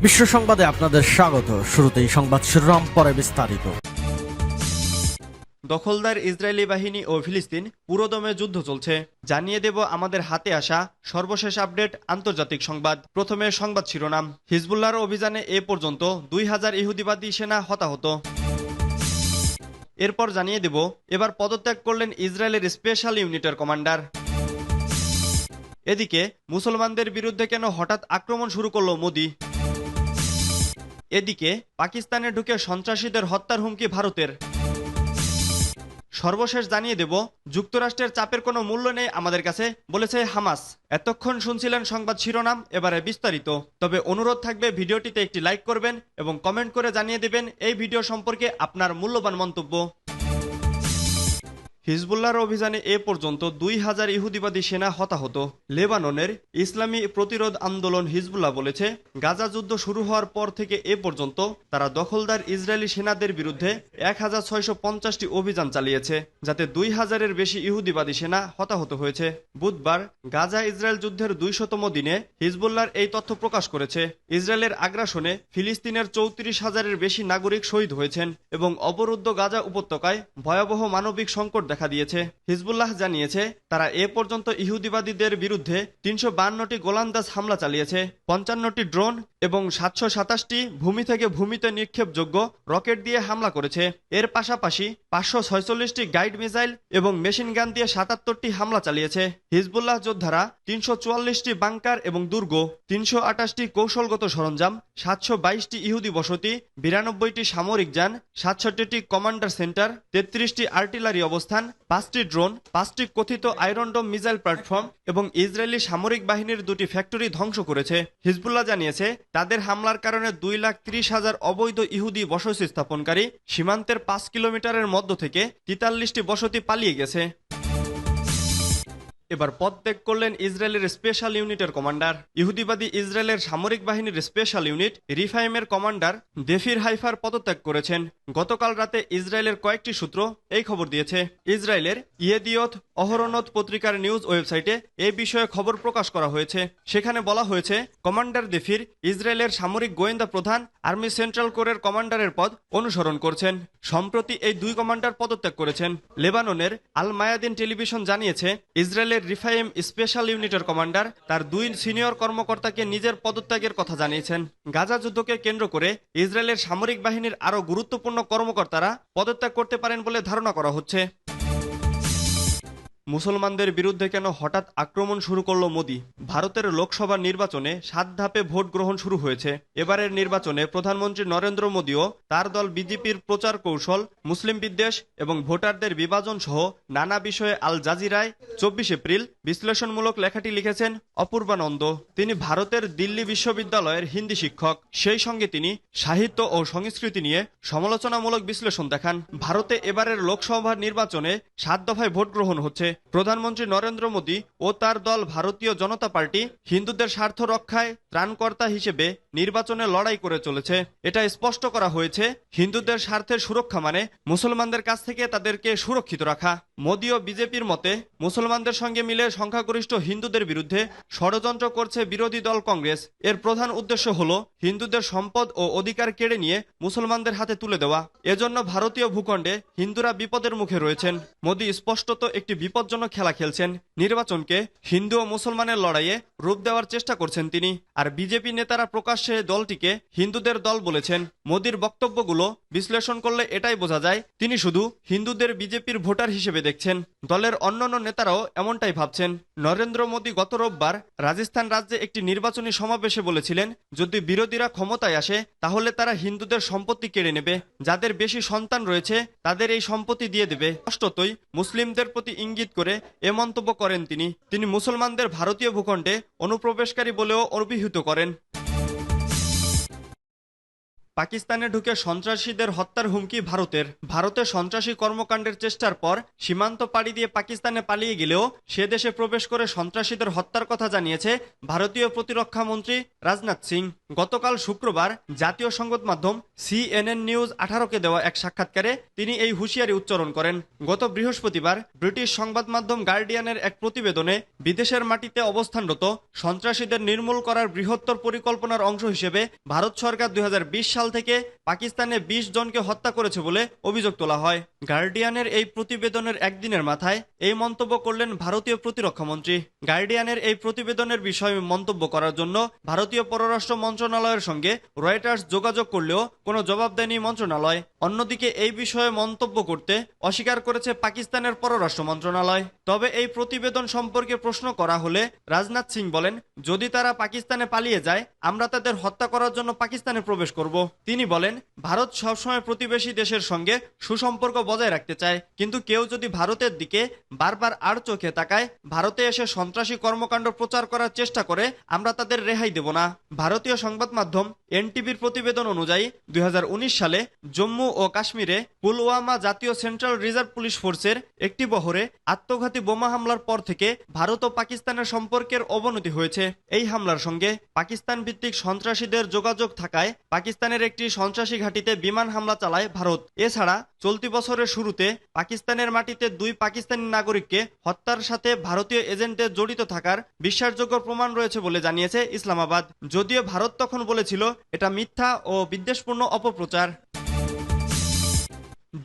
বিশ্ব সংবাদে আপনাদের স্বাগত। শুরুতেই সংবাদ শিরোনাম, পরে বিস্তারিত। দখলদার ইসরায়েলি বাহিনী ও ফিলিস্তিন পুরোদমে যুদ্ধ চলছে, জানিয়ে দেব আমাদের হাতে আসা সর্বশেষ আপডেট আন্তর্জাতিক সংবাদ। প্রথমে সংবাদ শিরোনাম। হিজবুল্লাহর অভিযানে এ পর্যন্ত 2000 ইহুদিবাদী সেনা হতাহত। এরপর জানিয়ে দেব এবার পদত্যাগ করলেন ইসরায়েলের স্পেশাল ইউনিটের কমান্ডার। এদিকে মুসলমানদের বিরুদ্ধে কেন হঠাৎ আক্রমণ শুরু করল মোদি। এদিকে পাকিস্তানে ঢুকে সন্ত্রাসীদের হত্যার হুমকি ভারতের। সর্বশেষ জানিয়ে দেব যুক্তরাষ্ট্রের চাপের কোনো মূল্য নেই আমাদের কাছে, বলেছে হামাস। এতক্ষণ শুনছিলেন সংবাদ শিরোনাম, এবারে বিস্তারিত। তবে অনুরোধ থাকবে ভিডিওটিতে একটি লাইক করবেন এবং কমেন্ট করে জানিয়ে দেবেন এই ভিডিও সম্পর্কে আপনার মূল্যবান মন্তব্য। হিজবুল্লাহর অভিযানে এ পর্যন্ত 2000 ইহুদিবাদী সেনা হতাহত। লেবাননের ইসলামী প্রতিরোধ আন্দোলন হিজবুল্লাহ বলেছে, গাজা যুদ্ধ শুরু হওয়ার পর থেকে এ পর্যন্ত তারা দখলদার ইসরায়েলি সেনাদের বিরুদ্ধে 1650টি অভিযান চালিয়েছে, যাতে 2000-এর বেশি ইহুদিবাদী সেনা হতাহত হয়েছে। বুধবার গাজা ইসরায়েল যুদ্ধের 200তম দিনে হিজবুল্লাহর এই তথ্য প্রকাশ করেছে। ইসরায়েলের আগ্রাসনে ফিলিস্তিনের 34,000-এর বেশি নাগরিক শহীদ হয়েছেন এবং অবরুদ্ধ গাজা উপত্যকায় ভয়াবহ মানবিক সংকট দেখা দিয়েছে। হিজবুল্লাহ জানিয়েছে তারা এ পর্যন্ত ইহুদিবাদীদের বিরুদ্ধে 352টি গোলান্দাজ হামলা চালিয়েছে, 55টি ড্রোন এবং 727টি ভূমি থেকে ভূমিতে নিক্ষেপযোগ্য রকেট দিয়ে হামলা করেছে। এর পাশাপাশি 546টি গাইড মিসাইল এবং মেশিন গান দিয়ে 77টি হামলা চালিয়েছে। হিজবুল্লাহ যোদ্ধারা 344টি বাংকার এবং দুর্গ, 328টি কৌশলগত সরঞ্জাম, 722টি ইহুদি বসতি, 92টি সামরিক যান, 67টি কমান্ডার সেন্টার, 33টি আর্টিলারি অবস্থান, 5টি ড্রোন, 5টি কথিত আয়রন ডোম মিসাইল প্ল্যাটফর্ম এবং ইসরায়েলি সামরিক বাহিনীর 2টি ফ্যাক্টরি ধ্বংস করেছে। হিজবুল্লাহ জানিয়েছে তাদের হামলার কারণে 2,30,000 অবৈধ ইহুদি বসতি স্থাপনকারী সীমান্তের 5 কিলোমিটারের মধ্য থেকে 43টি বসতি পালিয়ে গেছে। এবার পদত্যাগ করলেন ইসরায়েলের স্পেশাল ইউনিটের কমান্ডার। ইহুদিবাদী ইসরায়েলের সামরিক বাহিনীর স্পেশাল ইউনিট রিফাইমের কমান্ডার দেফির হাইফার পদত্যাগ করেছেন। গতকাল রাতে ইসরায়েলের কয়েকটি সূত্র এই খবর দিয়েছে। ইসরায়েলের ইয়েদিয়ত অহরনত পত্রিকার নিউজ ওয়েবসাইটে এই বিষয়ে খবর প্রকাশ করা হয়েছে। সেখানে বলা হয়েছে কমান্ডার দেফির ইসরায়েলের সামরিক গোয়েন্দা প্রধান আর্মি সেন্ট্রাল কোরের কমান্ডারের পদ অনুসরণ করছেন। সম্প্রতি এই দুই কমান্ডার পদত্যাগ করেছেন। লেবাননের আল মায়াদিন টেলিভিশন জানিয়েছে ইসরায়েলের রিফাইম স্পেশাল ইউনিটের কমান্ডার তার 2 সিনিয়র কর্মকর্তাকে নিজের পদত্যাগের কথা জানিয়েছেন। গাজা যুদ্ধকে কেন্দ্র করে ইসরায়েলের সামরিক বাহিনীর আরও গুরুত্বপূর্ণ কর্মকর্তারা পদত্যাগ করতে পারেন বলে ধারণা করা হচ্ছে। মুসলমানদের বিরুদ্ধে কেন হঠাৎ আক্রমণ শুরু করল মোদি। ভারতের লোকসভা নির্বাচনে 7 ধাপে ভোট গ্রহণ শুরু হয়েছে। এবারের নির্বাচনে প্রধানমন্ত্রী নরেন্দ্র মোদিও তার দল বিজেপির প্রচার কৌশল, মুসলিম বিদ্বেষ এবং ভোটারদের বিভাজন সহ নানা বিষয়ে আল জাজিরায় 24 এপ্রিল বিশ্লেষণমূলক লেখাটি লিখেছেন অপূর্বানন্দ। তিনি ভারতের দিল্লি বিশ্ববিদ্যালয়ের হিন্দি শিক্ষক। সেই সঙ্গে তিনি সাহিত্য ও সংস্কৃতি নিয়ে সমালোচনামূলক বিশ্লেষণ দেখান। ভারতে এবারের লোকসভা নির্বাচনে 7 দফায় ভোট গ্রহণ হচ্ছে। প্রধানমন্ত্রী নরেন্দ্র মোদী ও তার দল ভারতীয় জনতা পার্টি হিন্দুদের স্বার্থ রক্ষায় ত্রাণকর্তা হিসেবে নির্বাচনে লড়াই করে চলেছে। এটা স্পষ্ট করা হয়েছে হিন্দুদের স্বার্থের সুরক্ষা মানে মুসলমানদের কাছ থেকে তাদেরকে সুরক্ষিত রাখা। মোদী ও বিজেপির মতে মুসলমানদের সঙ্গে মিলে সংখ্যাগরিষ্ঠ হিন্দুদের বিরুদ্ধে ষড়যন্ত্র করছে বিরোধী দল কংগ্রেস। এর প্রধান উদ্দেশ্য হল হিন্দুদের সম্পদ ও অধিকার কেড়ে নিয়ে মুসলমানদের হাতে তুলে দেওয়া। এজন্য ভারতীয় ভূখণ্ডে হিন্দুরা বিপদের মুখে রয়েছেন। মোদী স্পষ্টত একটি বিপজ্জনক খেলা খেলছেন। নির্বাচনকে হিন্দু ও মুসলমানের লড়াইয়ে রূপ দেওয়ার চেষ্টা করছেন তিনি। আর বিজেপি নেতারা প্রকাশ্যে দলটিকে হিন্দুদের দল বলেছেন। মোদীর বক্তব্যগুলো বিশ্লেষণ করলে এটাই বোঝা যায় তিনি শুধু হিন্দুদের বিজেপির ভোটার হিসেবে দেখছেন। দলের অন্যান্য নেতারাও এমনটাই ভাবছেন। নরেন্দ্র মোদী গত রোববার রাজস্থান রাজ্যে একটি নির্বাচনী সমাবেশে বলেছিলেন যদি বিরোধীরা ক্ষমতায় আসে তাহলে তারা হিন্দুদের সম্পত্তি কেড়ে নেবে, যাদের বেশি সন্তান রয়েছে তাদের এই সম্পত্তি দিয়ে দেবে। স্পষ্টতই মুসলিমদের প্রতি ইঙ্গিত করে এ মন্তব্য করেন তিনি মুসলমানদের ভারতীয় ভূখণ্ডে অনুপ্রবেশকারী বলেও অভিহিত করেন। পাকিস্তানে ঢুকে সন্ত্রাসীদের হত্যার হুমকি ভারতের। ভারতে সন্ত্রাসী কর্মকাণ্ডের চেষ্টার পর সীমান্ত পাড়ি দিয়ে পাকিস্তানে পালিয়ে গেলেও সে দেশে প্রবেশ করে সন্ত্রাসীদের হত্যার কথা জানিয়েছে ভারতীয় প্রতিরক্ষা মন্ত্রী রাজনাথ সিং। গতকাল শুক্রবার জাতীয় সংবাদ মাধ্যম CNN নিউজ 18-কে দেওয়া এক সাক্ষাৎকারে তিনি এই হুঁশিয়ারি উচ্চারণ করেন। গত বৃহস্পতিবার ব্রিটিশ সংবাদ মাধ্যম গার্ডিয়ানের এক প্রতিবেদনে বিদেশের মাটিতে অবস্থানরত সন্ত্রাসীদের নির্মূল করার বৃহত্তর পরিকল্পনার অংশ হিসেবে ভারত সরকার 2020 সাল থেকে পাকিস্তানে 20 জনকে হত্যা করেছে বলে অভিযোগ তোলা হয়। গার্ডিয়ানের এই প্রতিবেদনের একদিনের মাথায় এই মন্তব্য করলেন ভারতীয় প্রতিরক্ষামন্ত্রী। গার্ডিয়ানের এই প্রতিবেদনের বিষয়ে মন্তব্য করার জন্য ভারতীয় পররাষ্ট্র মন্ত্রণালয়ের সঙ্গে রয়টার্স যোগাযোগ করলেও কোনো জবাব দেয়নি মন্ত্রণালয়। অন্যদিকে এই বিষয়ে মন্তব্য করতে অস্বীকার করেছে পাকিস্তানের পররাষ্ট্র মন্ত্রণালয়। তবে এই প্রতিবেদন সম্পর্কে প্রশ্ন করা হলে রাজনাথ সিং বলেন, যদি তারা পাকিস্তানে পালিয়ে যায় আমরা তাদের হত্যা করার জন্য পাকিস্তানে প্রবেশ করব। তিনি বলেন, ভারত সবসময় প্রতিবেশী দেশের সঙ্গে সুসম্পর্ক বজায় রাখতে চায়, কিন্তু কেউ যদি ভারতের দিকে বারবার আড় চোখে তাকায়, ভারতে এসে সন্ত্রাসী কর্মকাণ্ড প্রচার করার চেষ্টা করে, আমরা তাদের রেহাই দেব না। ভারতীয় সংবাদ মাধ্যম এনটিভির প্রতিবেদন অনুযায়ী 2019 সালে জম্মু ও কাশ্মীরে পুলওয়ামা জাতীয় সেন্ট্রাল রিজার্ভ পুলিশ ফোর্সের একটি বহরে আত্মঘাতী বোমা হামলার পর থেকে ভারত ও পাকিস্তানের সম্পর্কের অবনতি হয়েছে। এই হামলার সঙ্গে পাকিস্তান ভিত্তিক সন্ত্রাসীদের যোগাযোগ থাকায় পাকিস্তানের একটি সন্ত্রাসী ঘাঁটিতে বিমান হামলা চালায় ভারত। এছাড়া চলতি বছরের শুরুতে পাকিস্তানের মাটিতে 2 পাকিস্তানি নাগরিককে হত্যার সাথে ভারতীয় এজেন্টদের জড়িত থাকার বিশ্বাসযোগ্য প্রমাণ রয়েছে বলে জানিয়েছে ইসলামাবাদ। যদিও ভারত তখন বলেছিল এটা মিথ্যা ও বিদ্বেষপূর্ণ অপপ্রচার।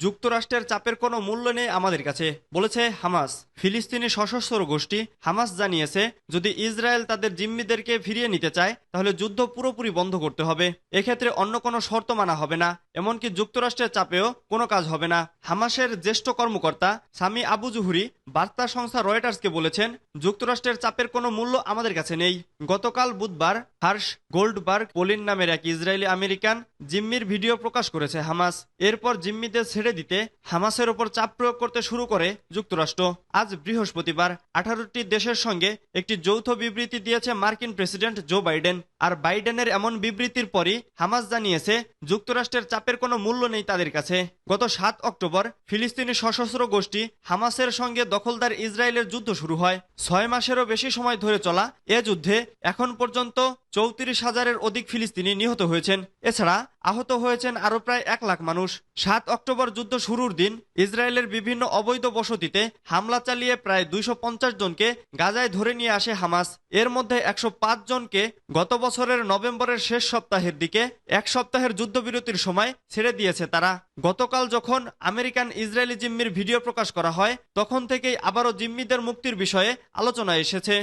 যুক্তরাষ্ট্রের চাপের কোনো মূল্য নেই আমাদের কাছে, বলেছে হামাস। ফিলিস্তিনি সশস্ত্র গোষ্ঠী হামাস জানিয়েছে, যদি ইসরায়েল তাদের জিম্মিদেরকে ফিরিয়ে নিতে চায় তাহলে যুদ্ধ পুরোপুরি বন্ধ করতে হবে। এক্ষেত্রে অন্য কোনো শর্ত মানা হবে না, এমনকি যুক্তরাষ্ট্রের চাপেও কোনো কাজ হবে না। হামাসের জ্যেষ্ঠ কর্মকর্তা সামি আবু জুহুরি বার্তা সংস্থা রয়টার্সকে বলেছেন, যুক্তরাষ্ট্রের চাপের কোনো মূল্য আমাদের কাছে নেই। গতকাল বুধবার হার্শ গোল্ডবার্গ পোলিন নামের এক ইসরায়েলি আমেরিকান জিম্মির ভিডিও প্রকাশ করেছে হামাস। এরপর জিম্মিদের ছেড়ে দিতে হামাসের ওপর চাপ প্রয়োগ করতে শুরু করে যুক্তরাষ্ট্র। আজ বৃহস্পতিবার 18টি দেশের সঙ্গে একটি যৌথ বিবৃতি দিয়েছে মার্কিন প্রেসিডেন্ট জো বাইডেন। আর বাইডেনের এমন বিবৃতির পরই হামাস জানিয়েছে, যুক্তরাষ্ট্রের চাপের কোনো মূল্য নেই তাদের কাছে। গত 7 অক্টোবর ফিলিস্তিনি সশস্ত্র গোষ্ঠী হামাসের সঙ্গে দখলদার ইসরায়েলের যুদ্ধ শুরু হয়। 6 মাসেরও বেশি সময় ধরে চলা এ যুদ্ধে এখন পর্যন্ত 34,000-এর অধিক ফিলিস্তিনি নিহত হয়েছেন। এছাড়া আহত হয়েছেন আরও প্রায় 1 লাখ মানুষ। 7 অক্টোবর যুদ্ধ শুরুর দিন ইসরায়েলের বিভিন্ন অবৈধ বসতিতে হামলা চালিয়ে প্রায় 250 জনকে গাজায় ধরে নিয়ে আসে হামাস। এর মধ্যে 105 জনকে গত বছরের নভেম্বরের শেষ সপ্তাহের দিকে 1 সপ্তাহের যুদ্ধবিরতির সময় ছেড়ে দিয়েছে তারা। গতকাল যখন আমেরিকান ইসরায়েলি জিম্মির ভিডিও প্রকাশ করা হয়, তখন থেকেই আবারও জিম্মিদের মুক্তির বিষয়ে আলোচনা এসেছে।